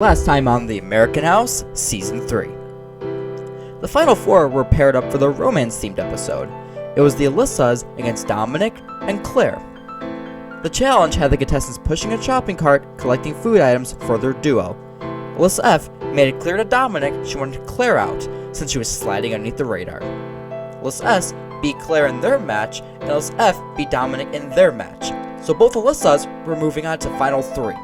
Last time on The American House, Season 3. The final four were paired up for the romance-themed episode. It was the Alyssas against Dominic and Claire. The challenge had the contestants pushing a shopping cart, collecting food items for their duo. Alyssa F made it clear to Dominic she wanted Claire out, since she was sliding underneath the radar. Alyssa S beat Claire in their match, and Alyssa F beat Dominic in their match, so both Alyssas were moving on to Final 3.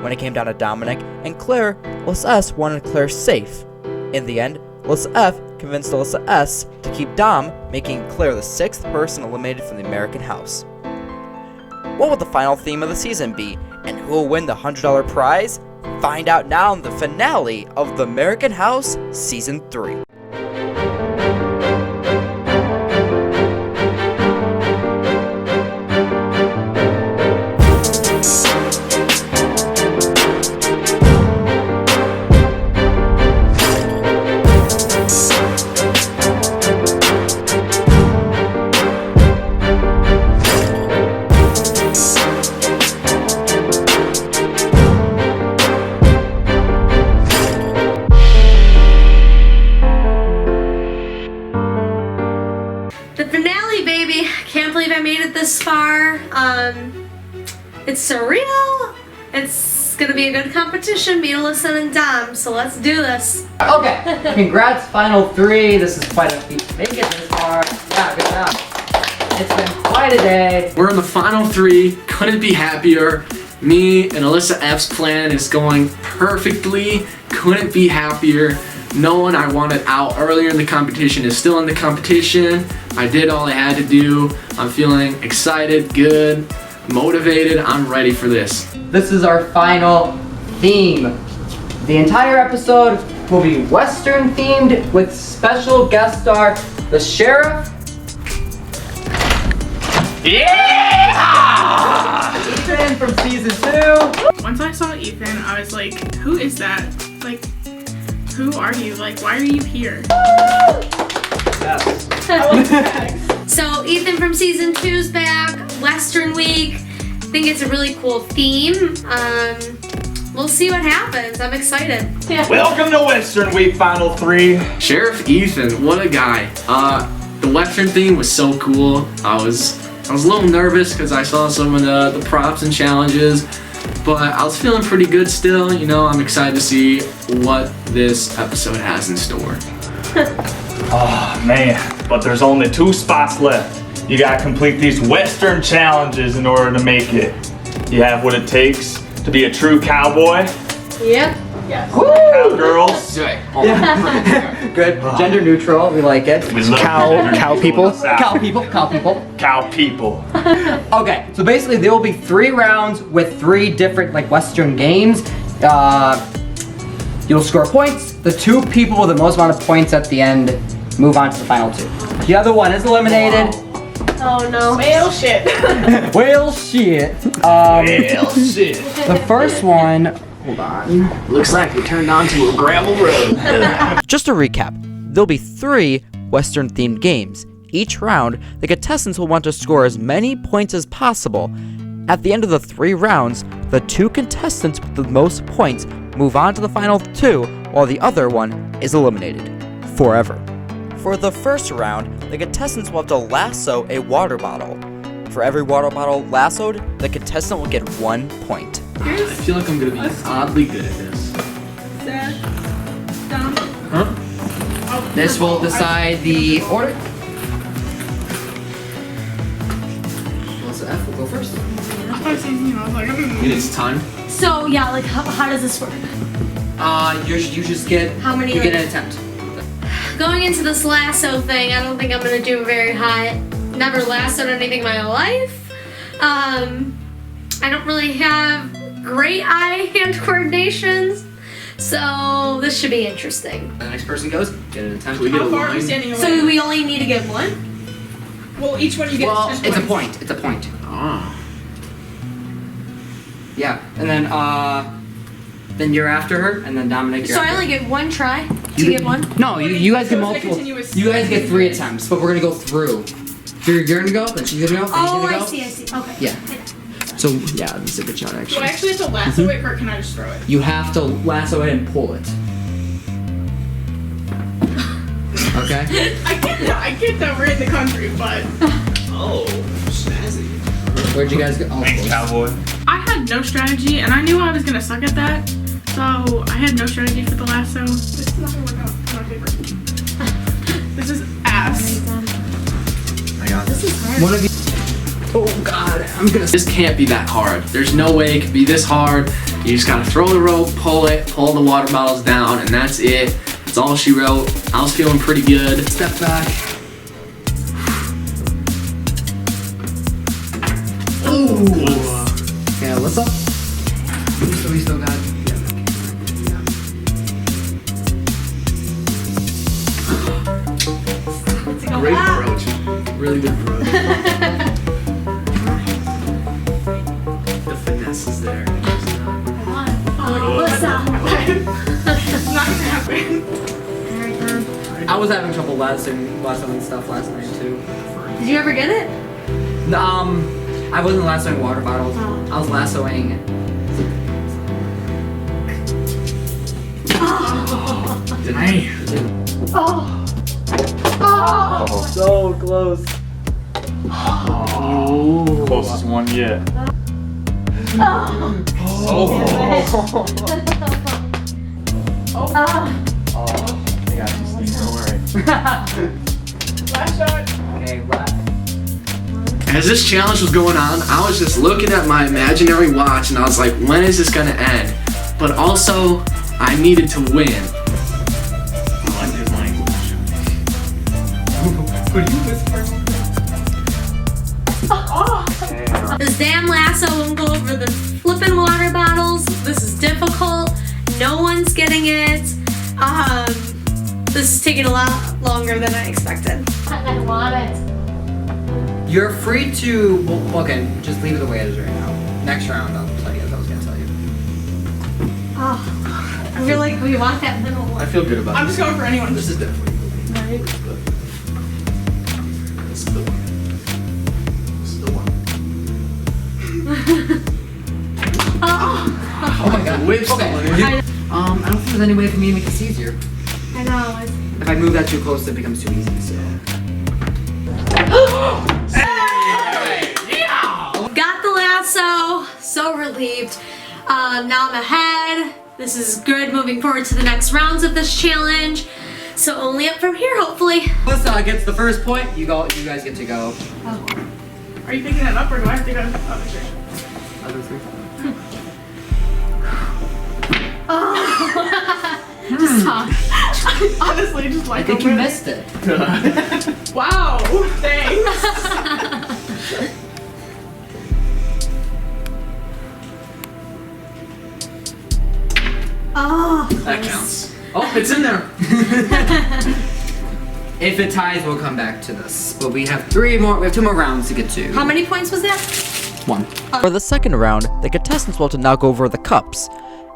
When it came down to Dominic and Claire, Alyssa S wanted Claire safe. In the end, Alyssa F convinced Alyssa S to keep Dom, making Claire the 6th person eliminated from the American House. What will the final theme of the season be, and who will win the $100 prize? Find out now in the finale of The American House Season 3. This far, it's surreal. It's gonna be a good competition. Me, Alyssa, and Dom. So let's do this. Okay, congrats, Final 3. This is quite a feat to make it this far. Yeah, good job. It's been quite a day. We're in the Final 3. Couldn't be happier. Me and Alyssa F's plan is going perfectly. Couldn't be happier. No one I wanted out earlier in the competition is still in the competition. I did all I had to do. I'm feeling excited, good, motivated. I'm ready for this. This is our final theme. The entire episode will be Western themed with special guest star, the Sheriff. Yeah! Ethan from Season 2. Once I saw Ethan, I was like, who is that? Like, who are you? Like, why are you here? Yes. So Ethan from Season 2's back. Western Week. I think it's a really cool theme. We'll see what happens. I'm excited. Yeah. Welcome to Western Week Final 3. Sheriff Ethan, what a guy. The Western theme was so cool. I was a little nervous because I saw some of the props and challenges, but I was feeling pretty good still. You know, I'm excited to see what this episode has in store. Oh man, but there's only 2 spots left. You gotta complete these Western challenges in order to make it. You have what it takes to be a true cowboy. Yep. Yes. Cowgirls. Yeah. Good. Gender neutral. We like it. We love cow people. Cow people. Okay, so basically there will be 3 rounds with 3 different Western games. You'll score points. The 2 people with the most amount of points at the end move on to the final 2. The other one is eliminated. Oh no. Whale shit. Whale shit. Well, shit. The first one. Hold on. Looks like we turned onto a gravel road. Just to recap, there'll be 3 Western-themed games. Each round, the contestants will want to score as many points as possible. At the end of the 3 rounds, the 2 contestants with the most points move on to the final 2, while the other one is eliminated. Forever. For the first round, the contestants will have to lasso a water bottle. For every water bottle lassoed, the contestant will get 1 point. I feel like I'm gonna be oddly good at this. Dom. Huh? Oh, This will decide the order. Alyssa F will go first. I was like, It's time. So yeah, like how does this work? You just get. How many? You get an attempt. Going into this lasso thing, I don't think I'm gonna do very hot. Never lassoed anything in my life. I don't really have great eye-hand coordinations, so this should be interesting. The next person goes. Get an attempt. We get a how far are we line. standing away? So we only need to get 1? Well, each one you get 10 It's a points. point. It's a point. Ah. Yeah, and then you're after her, and then Dominic. You're So I after only her. get 1 try to get 1? No, you guys get So it's a multiple. continuous- You guys get 3 attempts, but we're gonna go through. You're gonna go, then she's gonna go, then he's Oh, gonna I go. see. Okay. Yeah. So yeah, this is a good shot Do I actually. actually have to lasso it or can I just throw it? You have to lasso it and pull it. Okay. I get that we're in the country, but Oh, snazzy. Where'd you guys go? Oh, Thanks, close. cowboy. I had no strategy and I knew I was gonna suck at that. So I had no strategy for the lasso. This is not gonna work out in my favor. This is ass. I got this. One of you. Oh God, I'm gonna. This can't be that hard. There's no way it could be this hard. You just gotta throw the rope, pull it, pull the water bottles down, and that's it. That's all she wrote. I was feeling pretty good. Step back. Ooh. Okay, Alyssa. So we still got. Great approach. Really good approach. The finesse is there. It's not gonna happen. I was having trouble lassoing stuff last night too. Did you ever get it? I wasn't lassoing water bottles. I was lassoing. So close. Oh, closest one yet. I got you, Steve. Don't worry. Last shot. Okay, last. As this challenge was going on, I was just looking at my imaginary watch and I was like, when is this gonna end? But also, I needed to win. I like his language. Could you whisper? This damn lasso won't go over the flippin' water bottles. This is difficult. No one's getting it. This is taking a lot longer than I expected. I want it. You're free to. Well, okay, just leave it the way it is right now. Next round, I'll tell you as I was gonna tell you. Oh, I feel like we want that middle I one. feel good about I'm this. just going for anyone. This is definitely good. This is the one. This is the one. Oh my God. Whips. Okay. I don't think there's any way for me to make this easier. I know. It's... If I move that too close, it becomes too easy. So. Got the lasso. So relieved. Now I'm ahead. This is good moving forward to the next rounds of this challenge. So only up from here, hopefully. Alyssa gets the first point. You guys get to go. Are you picking it up or do I have to go? Oh, Other three. Just talk. honestly, just I like think you missed it. Wow, thanks. Oh. That counts. Oh, it's in there. If it ties, we'll come back to this. But we have 2 more rounds to get to. How many points was that? 1. For the second round, the contestants will have to knock over the cups.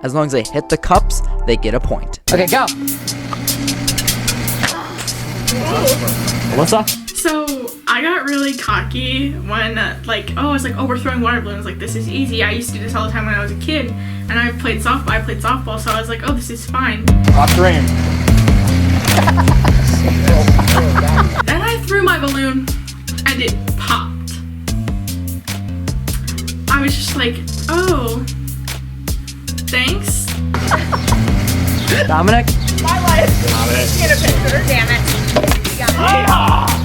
As long as they hit the cups, they get a point. Okay, go. Alyssa? So I got really cocky when I was like, oh, we're throwing water balloons. Like, this is easy. I used to do this all the time when I was a kid, and I played softball. So I was like, oh, this is fine. Off dream. Then I threw my balloon, and it popped. I was just like, oh, thanks. Dominic?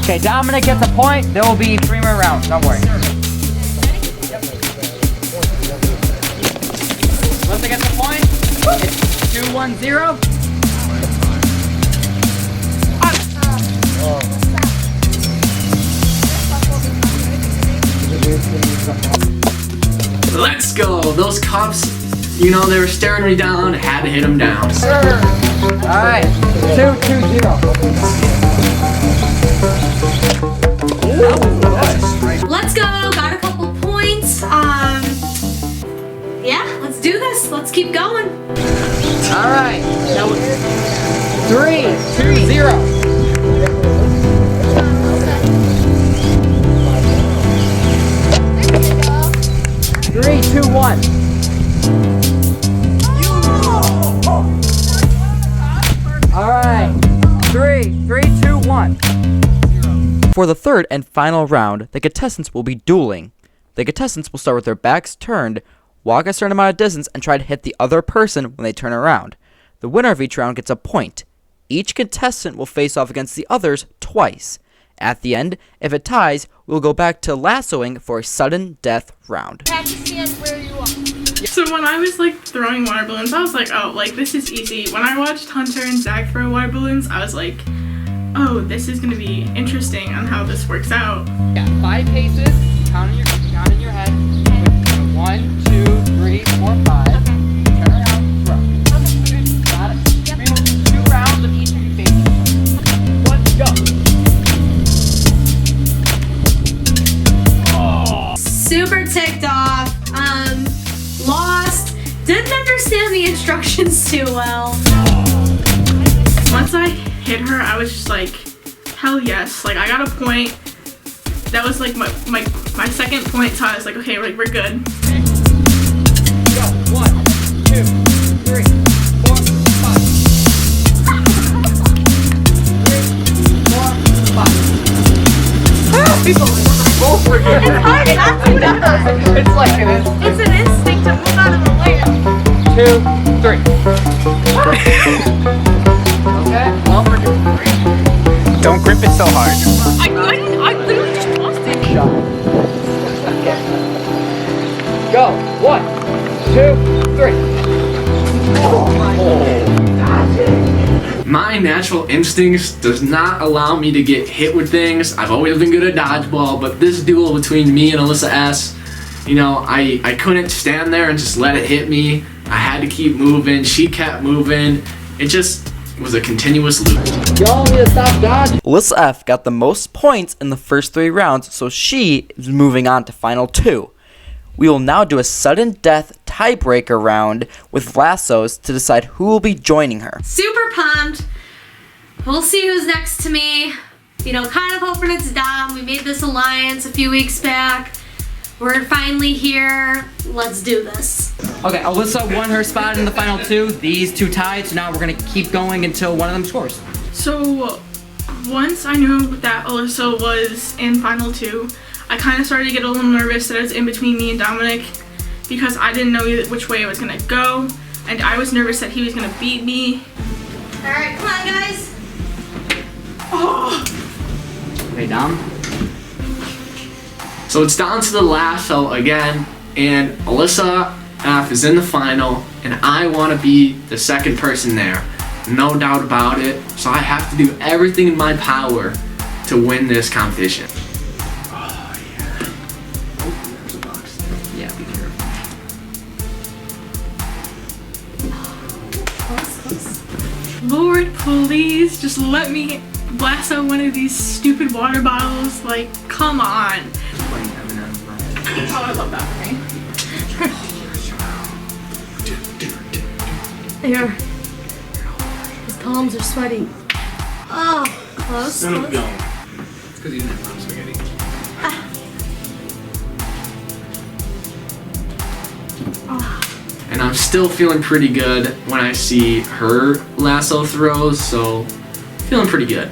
Okay, Dominic gets a point. There will be 3 more rounds. Don't worry. Alyssa gets a point. It's 2-1-0. Let's go. Those cups, they were staring me down. I had to hit them down. Alright. 2-2-0. Let's go. Got a couple points. Yeah, let's do this. Let's keep going. Alright. 3-2-0. 1. Alright. 3, 2, 1. For the third and final round, the contestants will be dueling. The contestants will start with their backs turned, walk a certain amount of distance, and try to hit the other person when they turn around. The winner of each round gets a point. Each contestant will face off against the others twice. At the end, if it ties, we'll go back to lassoing for a sudden death round. So when I was like throwing water balloons, I was like, oh, like this is easy. When I watched Hunter and Zach throw water balloons, I was like, oh, this is gonna be interesting on how this works out. Yeah, 5 paces. Count in your head. 1, 2, 3, 4, 5. Okay. Turn around, throw. Got it. Yep. We will do 2 rounds of each of you facing. Let's go. Super ticked off. Lost. Didn't understand the instructions too well. Once I hit her, I was just like, hell yes. Like I got a point. That was like my second point, so I was like, okay, like we're good. Go. 1, 2, 3, 4, 5. 3, 4, 5. Both were good. It's hard not to die. It's like it is. It's an instinct to move out of the way. 2, 3. Okay, well, we're doing 3. Don't grip it so hard. I literally just lost it. Shot. Go. 1, 2, 3. Oh my God. My natural instincts does not allow me to get hit with things. I've always been good at dodgeball, but this duel between me and Alyssa S, you know, I couldn't stand there and just let it hit me. I had to keep moving. She kept moving. It just was a continuous loop. Y'all need to stop dodging. Alyssa F got the most points in the first 3 rounds, so she is moving on to final 2. We will now do a sudden death tiebreaker round with lassos to decide who will be joining her. Super pumped. We'll see who's next to me. You know, kind of hoping it's Dom. We made this alliance a few weeks back. We're finally here. Let's do this. Okay, Alyssa won her spot in the final 2. These 2 tied, so now we're gonna keep going until one of them scores. So once I knew that Alyssa was in final 2, I kind of started to get a little nervous that it was in between me and Dominic because I didn't know which way it was gonna go, and I was nervous that he was gonna beat me. All right, come on, guys. Oh. Okay, Dom. So it's down to the lasso again, and Alyssa F is in the final, and I want to be the second person there. No doubt about it. So I have to do everything in my power to win this competition. Yeah, be careful. Lord, please just let me lasso one of these stupid water bottles. Like, come on. Oh, I love that for me. There. His palms are sweaty. Oh, close. Son of close. a gun. It's because you didn't have enough spaghetti. And I'm still feeling pretty good when I see her lasso throws, so feeling pretty good.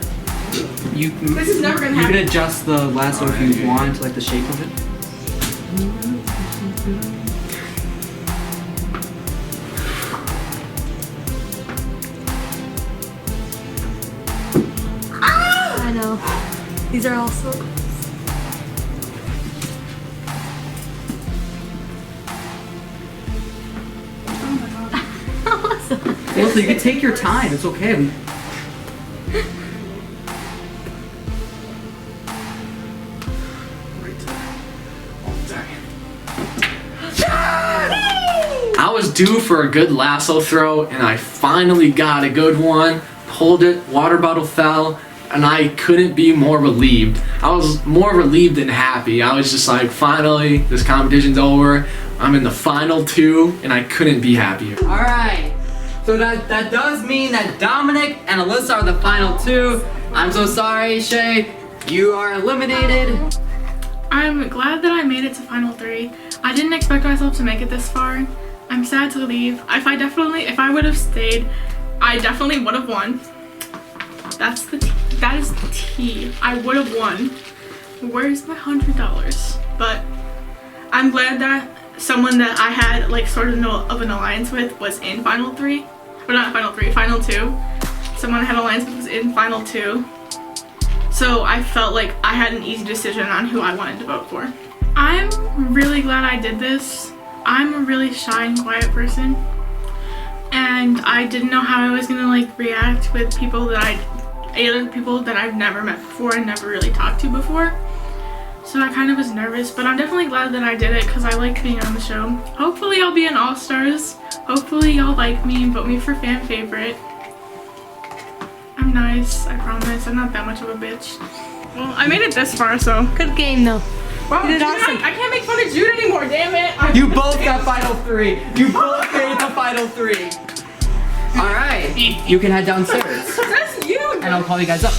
This is never gonna You happen. can adjust the lasso if you want, like the shape of it. I know. These are all so close. Alyssa, you can take your time. It's okay. I was due for a good lasso throw, and I finally got a good one. Pulled it, water bottle fell, and I couldn't be more relieved. I was more relieved than happy. I was just like, finally, this competition's over. I'm in the final 2, and I couldn't be happier. Alright. So that does mean that Dominic and Alyssa are the final 2. I'm so sorry, Shea. You are eliminated. I'm glad that I made it to final 3. I didn't expect myself to make it this far. I'm sad to leave. If I would have stayed, I definitely would have won. That is the tea. I would have won. Where's my $100? But I'm glad that someone that I had like sort of an alliance with was in final 3. Or not final 3, final 2. Someone I had an alliance with was in final 2. So I felt like I had an easy decision on who I wanted to vote for. I'm really glad I did this. I'm a really shy and quiet person. And I didn't know how I was gonna like react with people that I've never met before and never really talked to before. So I kind of was nervous, but I'm definitely glad that I did it because I liked being on the show. Hopefully I'll be in All Stars. Hopefully y'all like me and vote me for fan favorite. I'm nice, I promise. I'm not that much of a bitch. Well, I made it this far, so. Good game though. Wow, You did awesome. I can't make fun of Jude anymore, damn it. You both got final 3. You both made the final 3. All right, you can head downstairs, That's you. and I'll call you guys up.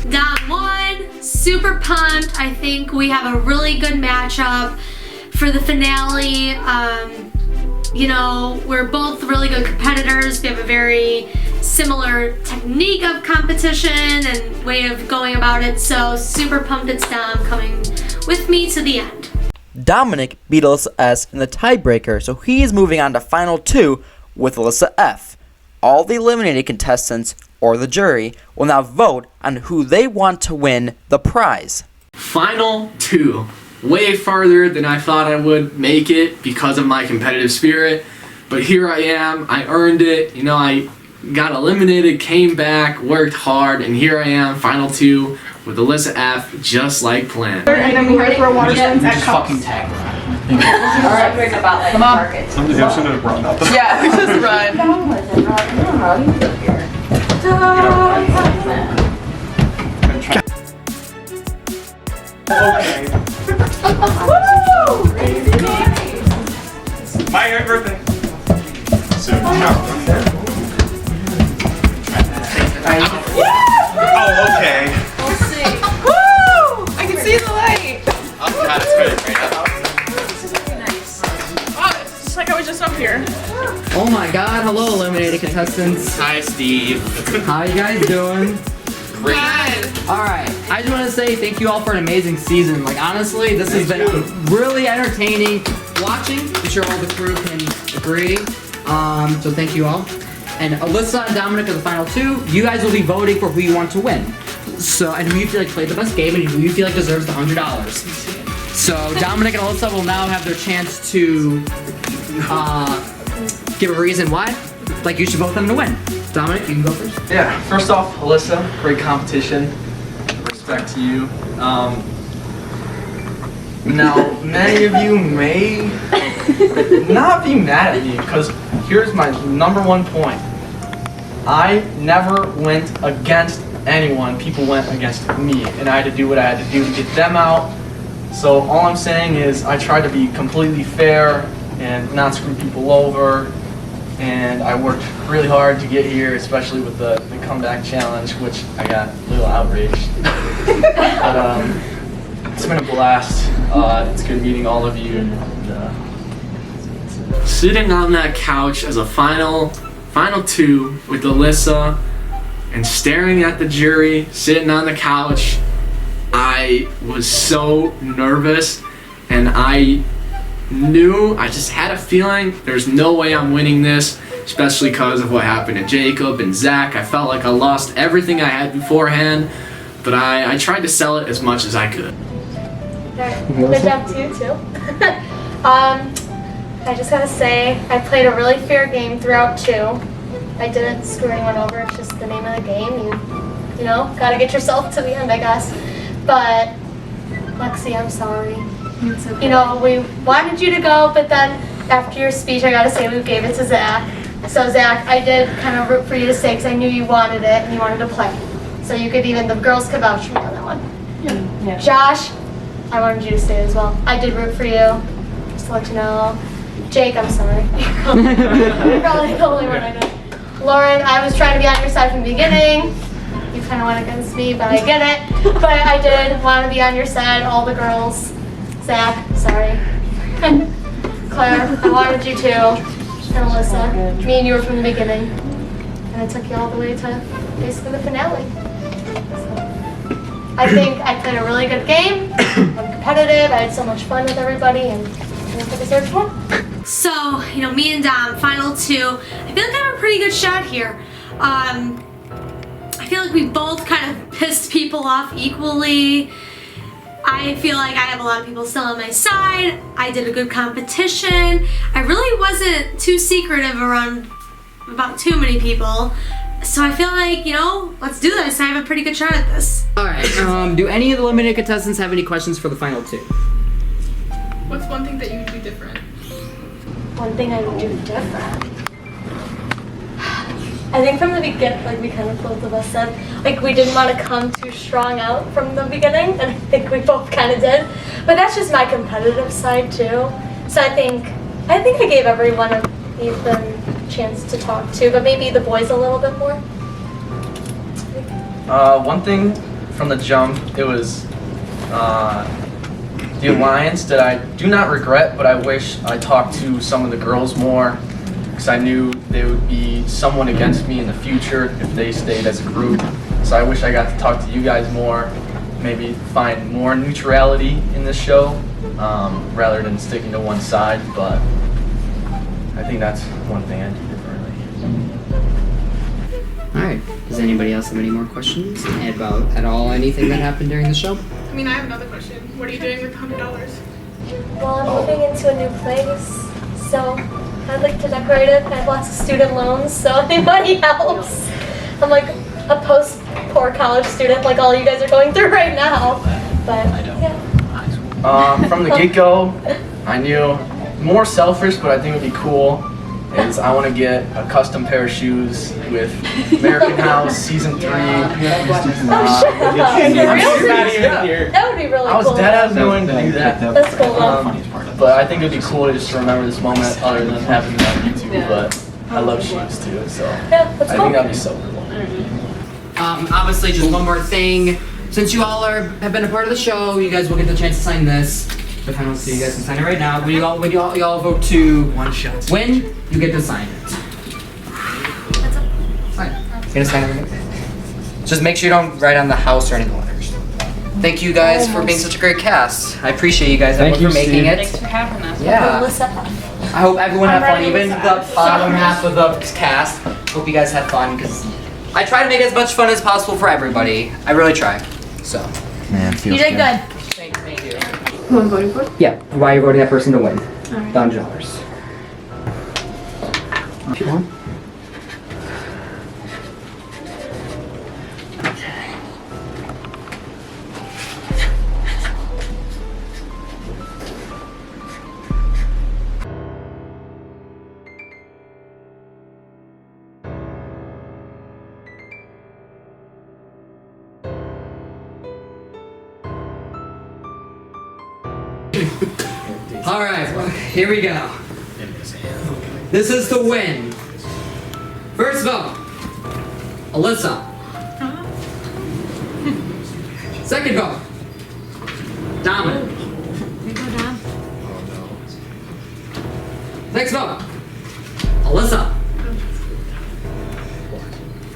Dom won. Super pumped. I think we have a really good matchup for the finale. You know, we're both really good competitors. We have a very similar technique of competition and way of going about it. So super pumped it's Dom coming with me to the end. Dominic beat Alyssa S in the tiebreaker, so he is moving on to final 2 with Alyssa F. All the eliminated contestants, or the jury, will now vote on who they want to win the prize. Final 2. Way farther than I thought I would make it because of my competitive spirit. But here I am. I earned it. You know, I got eliminated, came back, worked hard, and here I am, final 2 with Alyssa F, just like planned. And then we heard for water guns at Cups. tag Alright, about like Come on. markets. Somebody should have run up. Yeah, we just run. Okay. My birthday. Soon. Oh, okay. We'll see. Woo! I can see the light. Oh, God, it's good. Oh, it's just like I was just up here. Oh my God! Hello, eliminated contestants. Hi, Steve. How you guys doing? Great. All right, I just want to say thank you all for an amazing season. Like honestly, this has been really entertaining watching. I'm sure all the crew can agree. So thank you all. And Alyssa and Dominic are the final 2. You guys will be voting for who you want to win. So and who you feel like played the best game and who you feel like deserves the $100. So Dominic and Alyssa will now have their chance to give a reason why. Like you should vote them to win. Dominic, you can go first. Yeah, first off, Alyssa, great competition. Respect to you. Now, many of you may not be mad at me because here's my number 1 point. I never went against anyone. People went against me, and I had to do what I had to do to get them out. So all I'm saying is I tried to be completely fair and not screw people over. And I worked really hard to get here, especially with the comeback challenge, which I got a little outraged. But it's been a blast. It's good meeting all of you. And, Sitting on that couch as a final 2 with Alyssa and staring at the jury, sitting on the couch, I was so nervous and I just had a feeling there's no way I'm winning this, especially because of what happened to Jacob and Zach. I felt like I lost everything I had beforehand, but I tried to sell it as much as I could. Good job too. I just gotta say, I played a really fair game throughout too. I didn't screw anyone over, it's just the name of the game. You know, gotta get yourself to the end, I guess. But, Lexi, I'm sorry. It's okay. You know, we wanted you to go, but then after your speech, I gotta say we gave it to Zach. So Zach, I did kind of root for you to stay because I knew you wanted it and you wanted to play. So you could the girls could vouch for me on that one. Yeah. Josh, I wanted you to stay as well. I did root for you, just to let you know. Jake, I'm sorry. You're probably the only one I know. Lauren, I was trying to be on your side from the beginning. You kind of went against me, but I get it. But I did want to be on your side, all the girls. Zach, sorry. Claire, I wanted you too. And Alyssa. Me and you were from the beginning. And I took you all the way to basically the finale. So, I think I played a really good game. I'm competitive. I had so much fun with everybody, and I think I deserved to win. So, you know, me and Dom, final 2. I feel like I have a pretty good shot here. I feel like we both kind of pissed people off equally. I feel like I have a lot of people still on my side. I did a good competition. I really wasn't too secretive around about too many people. So I feel like, you know, let's do this. I have a pretty good shot at this. Alright, do any of the eliminated contestants have any questions for the final 2? What's one thing that you would do different? One thing I would do different. I think from the beginning, like we kind of both of us said, like we didn't want to come too strong out from the beginning, and I think we both kind of did. But that's just my competitive side too. So I think I gave everyone an even chance to talk to, but maybe the boys a little bit more. One thing from the jump, it was the alliance that I do not regret, but I wish I talked to some of the girls more, because I knew they would be someone against me in the future if they stayed as a group. So I wish I got to talk to you guys more, maybe find more neutrality in this show, rather than sticking to one side, but I think that's one thing I'd do differently. Alright, does anybody else have any more questions about at all anything that happened during the show? I mean, I have another question. What are you doing with $100? Well, I'm moving into a new place, so I'd like to decorate it. I have lots of student loans, so anybody helps. I'm like a post-poor college student, like all you guys are going through right now. But yeah. From the get-go, I knew more selfish, but I think it would be cool. Is I want to get a custom pair of shoes with American House Season 3. That would be really cool. I was dead ass going to do that. That's cool though. But I think it would be cool to just remember this moment other than having it on YouTube. But I love shoes too, so Yeah, that's I cool. think that'd be so cool. Obviously, just one more thing. Since you all have been a part of the show, you guys will get the chance to sign this. The final, so you guys can sign it right now. When you all vote to win, you get to sign it. Sign it. You're gonna sign everything? Just make sure you don't write on the house or any letters. Thank you guys for being such a great cast. I appreciate you guys for making it. Thanks for having us. Yeah. Alyssa. I hope everyone had fun, ready, even the Alyssa. bottom half of the cast. Hope you guys had fun, because I try to make as much fun as possible for everybody. I really try. So. Man, You did good. Thank you. Who I'm voting for? Yeah, why you're voting that person to win. Alright. $100. If you want. Alright, here we go. This is the win. First vote, Alyssa. Second vote, Dominic. Next vote, Alyssa.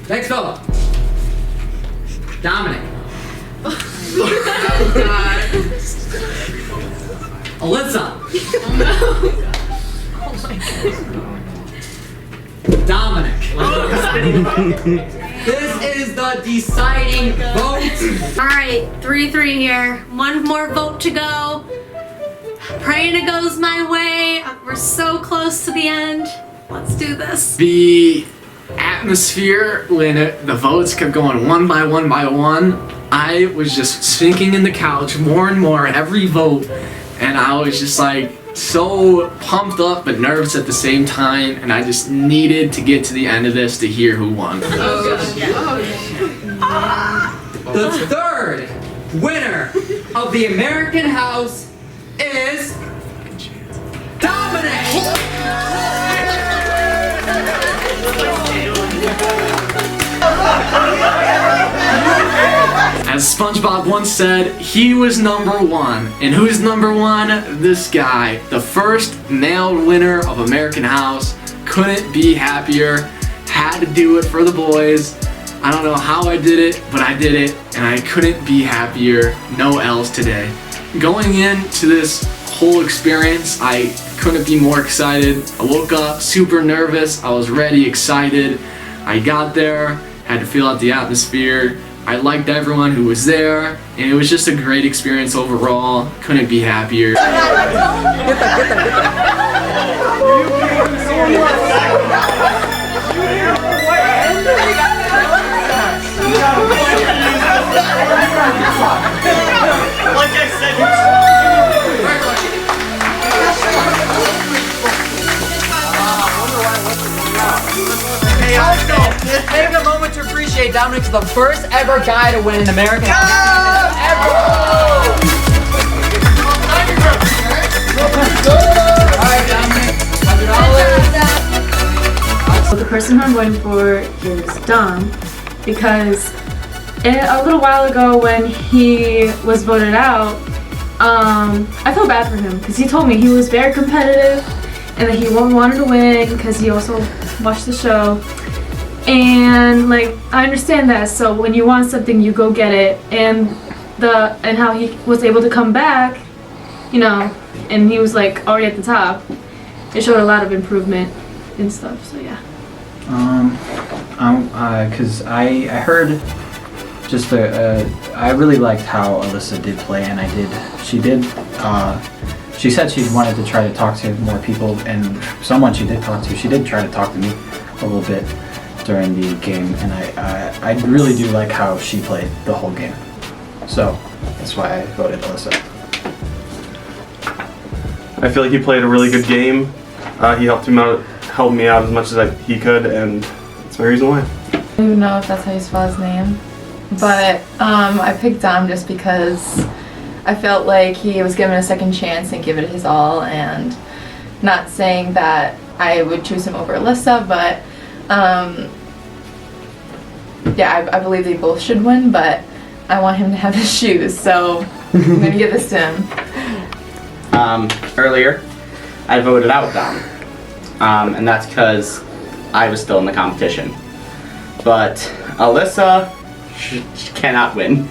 Next vote, Dominic. Alyssa. Dominic. This is the deciding vote. Alright, 3-3 here. One more vote to go. Praying it goes my way. We're so close to the end. Let's do this. The atmosphere when the votes kept going one by one by one, I was just sinking in the couch more and more every vote, and I was just like so pumped up but nervous at the same time, and I just needed to get to the end of this to hear who won. The third winner of the American House is Dominic. As SpongeBob once said, he was number one. And who's number one? This guy. The first male winner of American House. Couldn't be happier. Had to do it for the boys. I don't know how I did it, but I did it. And I couldn't be happier. No L's today. Going into this whole experience, I couldn't be more excited. I woke up super nervous. I was ready, excited. I got there, had to feel out the atmosphere. I liked everyone who was there, and it was just a great experience overall. Couldn't be happier. Like I said, Take a moment to appreciate Dominic's the first ever guy to win an American House ever. Alright, Dominic, $100. So the person who I'm voting for is Dom, because a little while ago when he was voted out, I felt bad for him because he told me he was very competitive and that he wanted to win because he also watched the show. And like I understand that, so when you want something you go get it, and how he was able to come back, you know, and he was like already at the top. It showed a lot of improvement and stuff, so yeah. Cause I heard just I really liked how Alyssa did play, and she said she wanted to try to talk to more people, and someone she did talk to, she did try to talk to me a little bit during the game, and I really do like how she played the whole game. So that's why I voted Alyssa. I feel like he played a really good game. He helped me out as much as he could, and that's my reason why. I don't even know if that's how you spell his name, but I picked Dom just because I felt like he was given a second chance and give it his all, and not saying that I would choose him over Alyssa, but yeah, I believe they both should win, but I want him to have his shoes, so I'm gonna give this to him. Earlier, I voted out Dom, and that's because I was still in the competition. But Alyssa, she cannot win.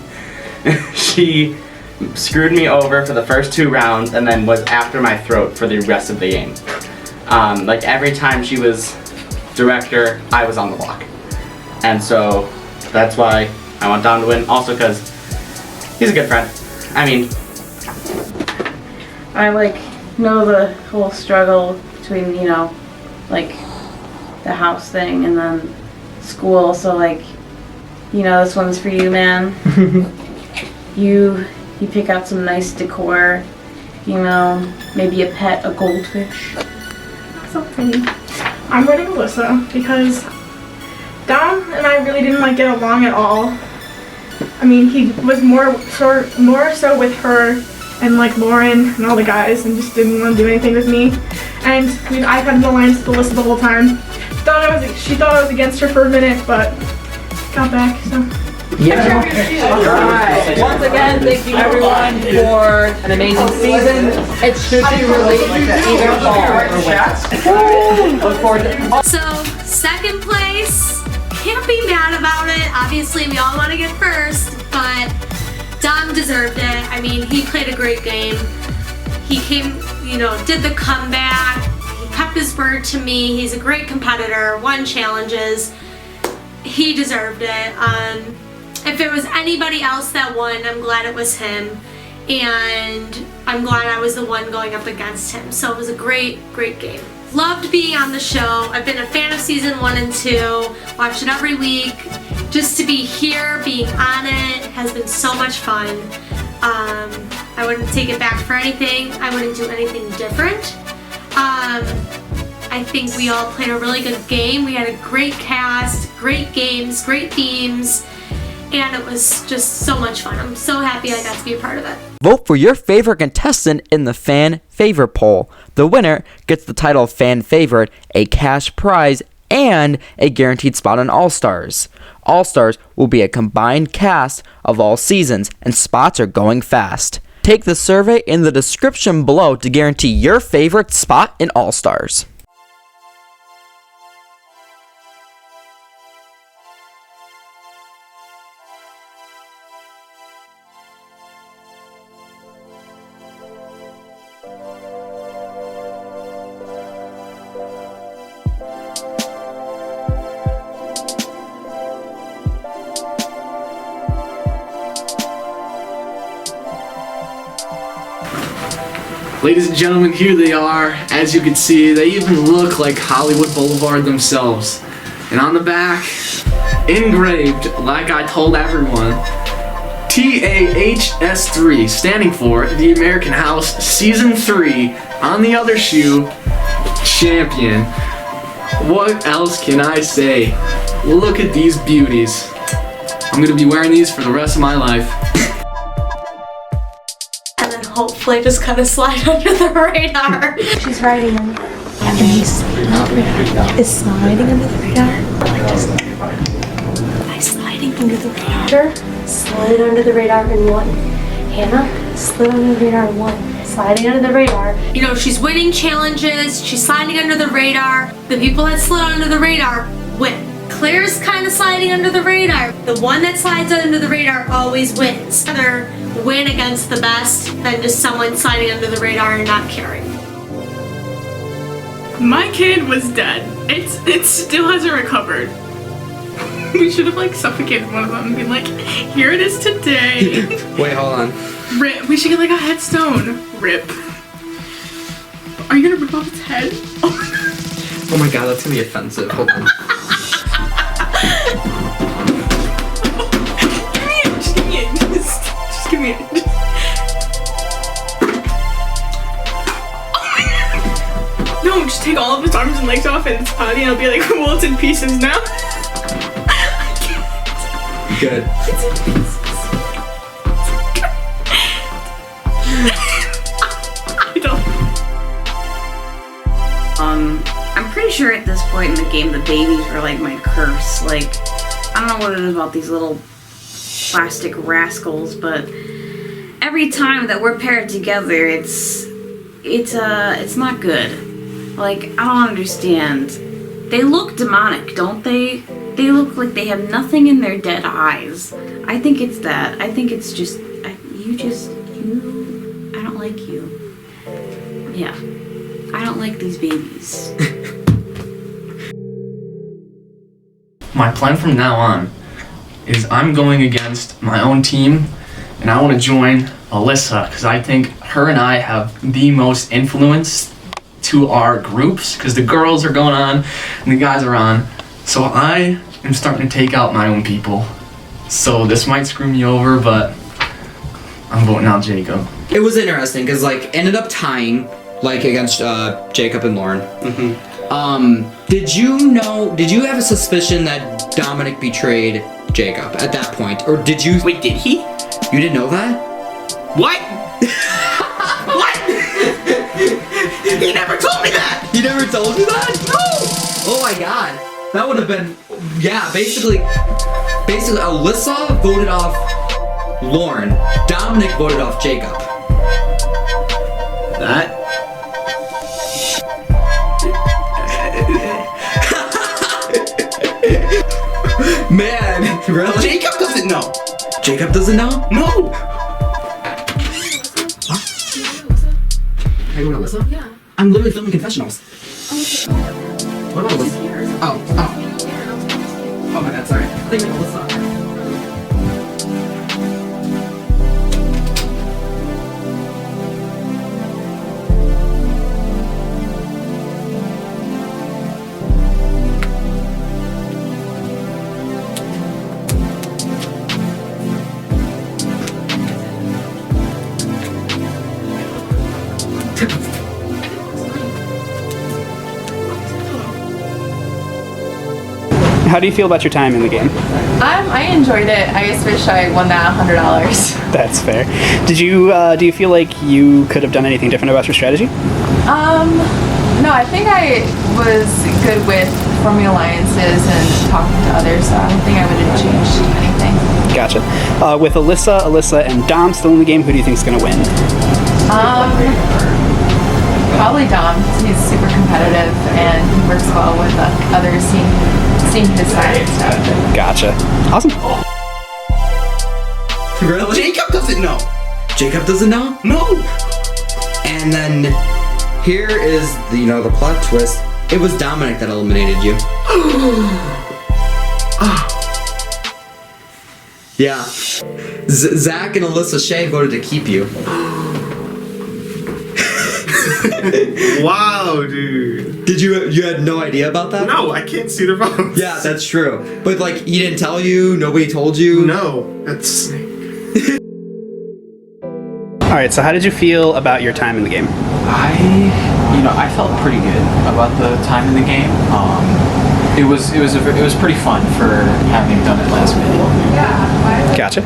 She screwed me over for the first 2 rounds and then was after my throat for the rest of the game. Like every time she was director, I was on the block. And so that's why I want Dom to win. Also because he's a good friend. I mean, I know the whole struggle between, you know, like the house thing and then school, so you know, this one's for you, man. You pick out some nice decor, you know, maybe a pet, a goldfish. So pretty. I'm voting Alyssa because Dom and I really didn't get along at all. I mean, he was more so with her and Lauren and all the guys, and just didn't want to do anything with me. And I've had an alliance with Alyssa the whole time. She thought I was against her for a minute, but got back. So. Yeah. Alright. Once again, thank you everyone for an amazing season. It should be released either fall or winter. Look forward to. So, second place, can't be mad about it. Obviously, we all want to get first, but Dom deserved it. I mean, he played a great game. He came, you know, did the comeback. He kept his word to me. He's a great competitor, won challenges. He deserved it. If it was anybody else that won, I'm glad it was him. And I'm glad I was the one going up against him. So it was a great, great game. Loved being on the show. I've been a fan of season 1 and 2. Watched it every week. Just to be here, being on it, has been so much fun. I wouldn't take it back for anything. I wouldn't do anything different. I think we all played a really good game. We had a great cast, great games, great themes. And it was just so much fun. I'm so happy I got to be a part of it. Vote for your favorite contestant in the Fan Favorite Poll. The winner gets the title of Fan Favorite, a cash prize, and a guaranteed spot on All-Stars. All-Stars will be a combined cast of all seasons, and spots are going fast. Take the survey in the description below to guarantee your favorite spot in All-Stars. Ladies and gentlemen, here they are. As you can see, they even look like Hollywood Boulevard themselves. And on the back, engraved, like I told everyone, TAHS3, standing for the American House Season 3, on the other shoe, champion. What else can I say? Look at these beauties. I'm gonna be wearing these for the rest of my life. Hopefully just kind of slide under the radar. She's riding him. And he's sliding under the radar. By sliding under the radar. Slid under the radar in one. Hannah slid under the radar in one. Sliding under the radar. You know, she's winning challenges. She's sliding under the radar. The people that slid under the radar win. Claire's kind of sliding under the radar. The one that slides under the radar always wins. Rather win against the best than just someone sliding under the radar and not caring. My kid was dead. It still hasn't recovered. We should have like suffocated one of them and been like, here it is today. Wait, hold on. Rip. We should get like a headstone. Rip. Are you gonna rip off its head? Oh my god, that's gonna be offensive. Hold on. Just give me it. No, just take all of its arms and legs off and its body and I'll be like, well, it's in pieces now. Good. It's in pieces. I don't. I'm pretty sure at this point in the game the babies were like my curse. Like, I don't know what it is about these little plastic rascals, but every time that we're paired together, it's not good. Like, I don't understand. They look demonic, don't they? They look like they have nothing in their dead eyes. I think it's that. I think it's just, I don't like you. Yeah. I don't like these babies. My plan from now on is I'm going against my own team, and I want to join Alyssa because I think her and I have the most influence to our groups because the girls are going on and the guys are on. So I am starting to take out my own people. So this might screw me over, but I'm voting out Jacob. It was interesting because like ended up tying like against Jacob and Lauren. Did you have a suspicion that Dominic betrayed Jacob at that point? Or did you? Wait, did he? You didn't know that? What? What? He never told me that! He never told you that? No! Oh my god. That would have been, yeah, basically Alyssa voted off Lauren. Dominic voted off Jacob. That? Man, really? Jacob doesn't know. Jacob doesn't know? No. What? Hey, what, Alyssa? Yeah. I'm literally filming confessionals. What about Alyssa? Oh my god, sorry. I think Alyssa. How do you feel about your time in the game? I enjoyed it. I just wish I won that $100. That's fair. Did you do you feel like you could have done anything different about your strategy? No, I think I was good with forming alliances and talking to others, so I don't think I would have changed anything. Gotcha. With Alyssa, and Dom still in the game, who do you think is going to win? Probably Dom. He's super competitive and he works well with others, seeing his side and stuff. Gotcha. Awesome. Really? Jacob doesn't know. Jacob doesn't know? No. And then here is the plot twist. It was Dominic that eliminated you. Yeah. Zak and Alyssa Shea voted to keep you. Wow, dude. Did you had no idea about that? No, I can't see the votes. Yeah, that's true. But he didn't tell you? Nobody told you? No, that's... Alright, so how did you feel about your time in the game? I felt pretty good about the time in the game. It was pretty fun for having done it last minute. Gotcha.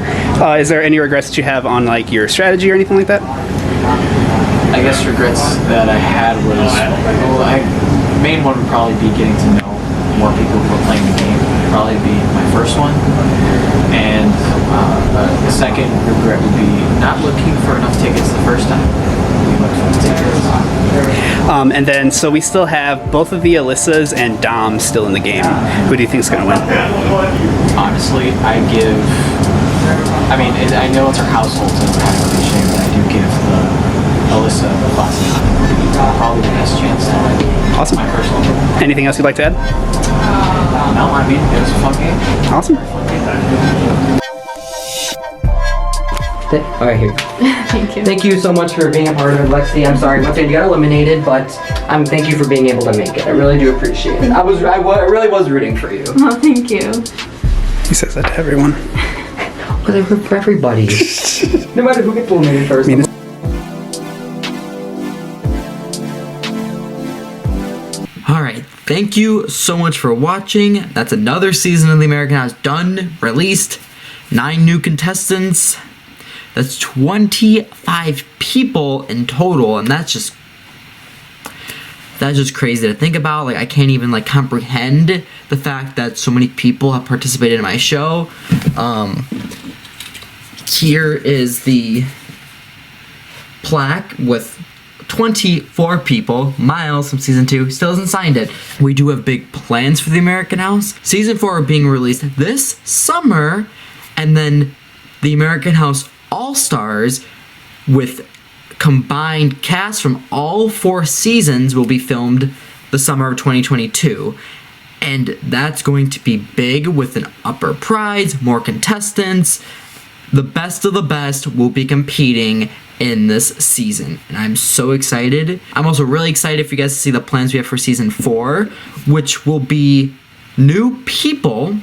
Is there any regrets that you have on your strategy or anything like that? I guess regrets that I had was, main one would probably be getting to know more people who are playing the game. Probably be my first one. And the second regret would be not looking for enough tickets the first time. We looked for the tickets. And then, so we still have both of the Alyssas and Dom still in the game. Who do you think is going to win? Honestly, I know it's our household, so it's kind of cliche, but I do give Alyssa the classic. Probably the best chance to win. Awesome. My personal opinion. Anything else you'd like to add? No, it was a fun game. Awesome. All right, here. Thank you. Thank you so much for being a part of it, Lexi. I'm sorry, once again you got eliminated, but thank you for being able to make it. I really do appreciate it. I really was rooting for you. Oh, thank you. He says that to everyone. Because I root for everybody. No matter who gets eliminated first. Alright, thank you so much for watching. That's another season of The American House done, released. 9 new contestants. That's 25 people in total, and that's just crazy to think about. I can't even comprehend the fact that so many people have participated in my show. Here is the plaque with 24 people. Myles from season 2 still hasn't signed it. We do have big plans for The American House. Season 4 being released this summer, and then The American House All-Stars with combined cast from all 4 seasons will be filmed the summer of 2022. And that's going to be big with an upper prize, more contestants. The best of the best will be competing in this season, and I'm so excited. I'm also really excited for you guys to see the plans we have for season 4, which will be new people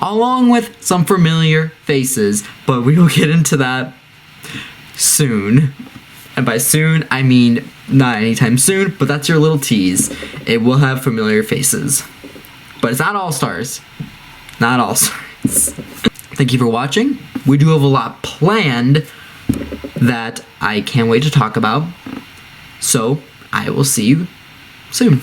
along with some familiar faces, but we will get into that soon. And by soon, I mean not anytime soon, but that's your little tease. It will have familiar faces, but it's not all stars. Not all stars. Thank you for watching. We do have a lot planned that I can't wait to talk about. So I will see you soon.